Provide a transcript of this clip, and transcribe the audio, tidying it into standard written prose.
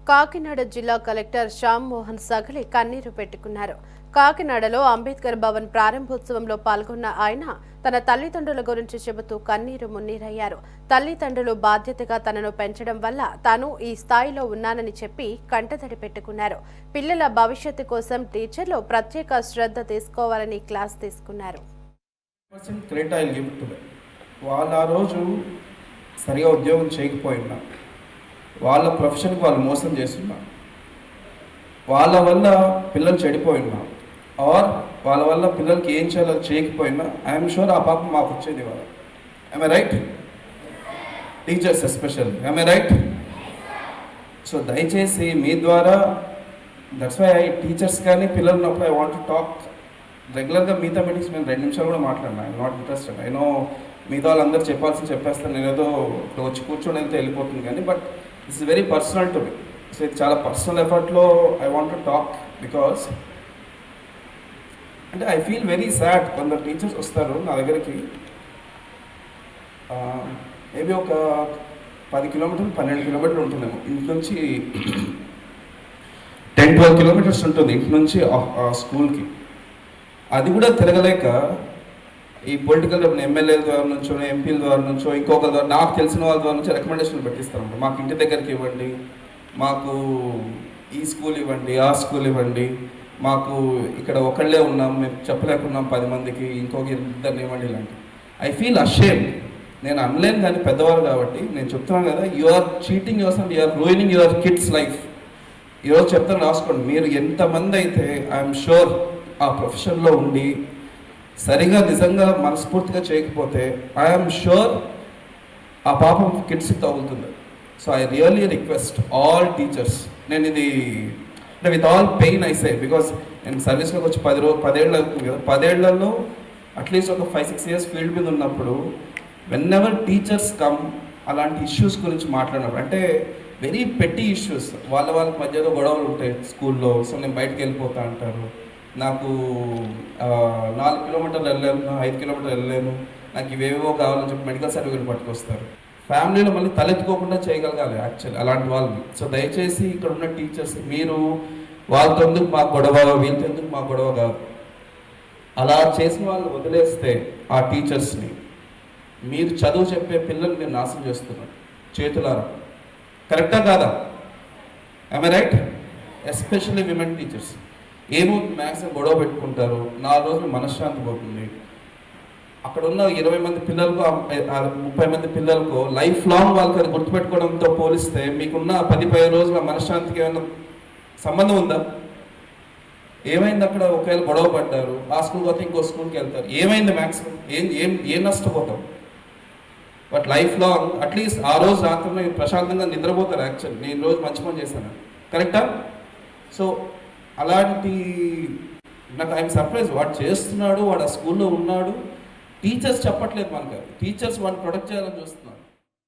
కాకినాడ జిల్లా కలెక్టర్ శ్యామ్ మోహన్ సగలి కన్నీరు పెట్టుకున్నారు. కాకినాడలో అంబేద్కర్ భవన్ ప్రారంభోత్సవంలో పాల్గొన్న ఆయన తన తల్లిదండ్రుల గురించి చెబుతూ కన్నీరు మున్నీరయ్యారు. తల్లిదండ్రులు బాధ్యతగా తనను పెంచడం వల్ల తాను ఈ స్థాయిలో ఉన్నానని చెప్పి కంటతడి పెట్టుకున్నారు. పిల్లల భవిష్యత్తు కోసం టీచర్లు ప్రత్యేక శ్రద్ధ తీసుకోవాలని క్లాస్ తీసుకున్నారు. సరిగా ఉద్యోగం చేయకపోయినా వాళ్ళ ప్రొఫెషన్కి వాళ్ళు మోసం చేస్తున్నా, వాళ్ళ వల్ల పిల్లలు చెడిపోయినా ఆర్ వాళ్ళ వల్ల పిల్లలకి ఏం చేయాలో చేయకపోయినా ఐఎమ్ షూర్ ఆ పాపం మాకు వచ్చేది వాళ్ళ. I'm right? Teachers especially, I'm right? So దయచేసి మీ ద్వారా, దట్స్ వై టీచర్స్ కానీ పిల్లలు ఉన్నప్పుడు ఐ వాంట్ టు టాక్ రెగ్యులర్గా. మిగతా మీటింగ్స్ నేను 2 నిమిషాలు కూడా మాట్లాడినా. I'm not interested. I know మిగతా వాళ్ళందరూ చెప్పాల్సింది చెప్పేస్తాను, నేను ఏదో ఇక్కడ వచ్చి కూర్చొని వెళ్తే వెళ్ళిపోతుంది కానీ, but it's very personal to me. So ఇది చాలా పర్సనల్ ఎఫర్ట్లో I want to talk because అంటే ఐ ఫీల్ వెరీ సాడ్. కొందరు టీచర్స్ వస్తారు నా దగ్గరికి, మేబీ ఒక 10 కిలోమీటర్లు 12 కిలోమీటర్లు ఉంటుందేమో ఇంటి నుంచి, 10-12 కిలోమీటర్స్ ఉంటుంది ఇంటి నుంచి స్కూల్కి. అది కూడా తిరగలేక ఈ పొలిటికల్ ఎమ్మెల్యేల ద్వారా నుంచో, ఎంపీల ద్వారా నుంచో, ఇంకొక ద్వారా, నాకు తెలిసిన వాళ్ళ ద్వారా నుంచి రికమెండేషన్లు పెట్టిస్తారంట. మాకు ఇంటి దగ్గరికి ఇవ్వండి, మాకు ఈ స్కూల్ ఇవ్వండి, ఆ స్కూల్ ఇవ్వండి, మాకు ఇక్కడ ఒకళ్ళే ఉన్నాం, మేము చెప్పలేకున్నాం 10 మందికి, ఇంకొక 2 ఇవ్వండి ఇలాంటి. I feel ashamed. నేను అనలేను కానీ పెద్దవారు కాబట్టి నేను చెప్తున్నాను కదా, you are cheating yourself, you are ruining your kids life. ఈరోజు చెప్తాను, రాసుకోండి. మీరు ఎంతమంది అయితే ఐఎమ్ షూర్ ఆ ప్రొఫెషన్లో ఉండి సరిగా నిజంగా మనస్ఫూర్తిగా చేయకపోతే ఐఎమ్ షూర్ ఆ పాపం కిడ్స్కి తగులుతుంది. So I really request all teachers, నేను ఇది అంటే with all pain I say, because నేను సర్వీస్లోకి వచ్చి 10 ఏళ్లలో అట్లీస్ట్ ఒక 5-6 ఇయర్స్ ఫీల్డ్ మీద ఉన్నప్పుడు వెన్ ఎవర్ టీచర్స్ కమ్ అలాంటి ఇష్యూస్ గురించి మాట్లాడినప్పుడు, అంటే వెరీ పెట్టి ఇష్యూస్, వాళ్ళ మధ్యలో గొడవలు ఉంటాయి స్కూల్లో. సో నేను బయటకు వెళ్ళిపోతా అంటారు, నాకు 4 కిలోమీటర్లు వెళ్ళలేను, 5 కిలోమీటర్లు వెళ్ళలేను, నాకు ఇవేవో కావాలని చెప్పి మెడికల్ సర్టిఫికేట్ పట్టుకొస్తారు. ఫ్యామిలీలో మళ్ళీ తలెత్తుకోకుండా చేయగలగాలి యాక్చువల్లీ అలాంటి వాళ్ళని. సో దయచేసి ఇక్కడ ఉన్న టీచర్స్, మీరు వాళ్ళతో ఎందుకు మాకు గొడవ, వీళ్ళతో ఎందుకు మాకు గొడవ కాదు, అలా చేసిన వాళ్ళు వదిలేస్తే ఆ టీచర్స్ని, మీరు చదువు చెప్పే పిల్లల్ని మీరు నాశనం చేస్తున్నారు చేతులారా. కరెక్టా కాదా? I'm right? Especially women teachers. ఏమవుతుంది, మ్యాక్సిమం గొడవ పెట్టుకుంటారు, 4 రోజులు మనశ్శాంతి పోతుంది. అక్కడ ఉన్న 20 మంది పిల్లలకు, 30 మంది పిల్లలకు లైఫ్ లాంగ్ వాళ్ళకి అది గుర్తుపెట్టుకోవడంతో పోలిస్తే మీకున్న 10-15 రోజుల మనశ్శాంతికి ఏమైనా సంబంధం ఉందా? ఏమైంది అక్కడ? ఒకవేళ గొడవ పడ్డారు, ఆ స్కూల్కి పోతే ఇంకో స్కూల్కి వెళ్తారు, ఏమైంది? మ్యాక్సిమం ఏం నష్టపోతాం? బట్ లైఫ్ లాంగ్ అట్లీస్ట్ ఆ రోజు రాత్రి ప్రశాంతంగా నిద్రపోతారు. యాక్చువల్లీ నేను రోజు మంచి పని చేశాను, కరెక్టా? సో అలాంటి నాకు ఐఎమ్ సర్ప్రైజ్, వాడు చేస్తున్నాడు, వాడు ఆ స్కూల్లో ఉన్నాడు, టీచర్స్ చెప్పట్లేదు మనకు, టీచర్స్ వాడిని ప్రొటెక్ట్ చేయాలని చూస్తున్నారు.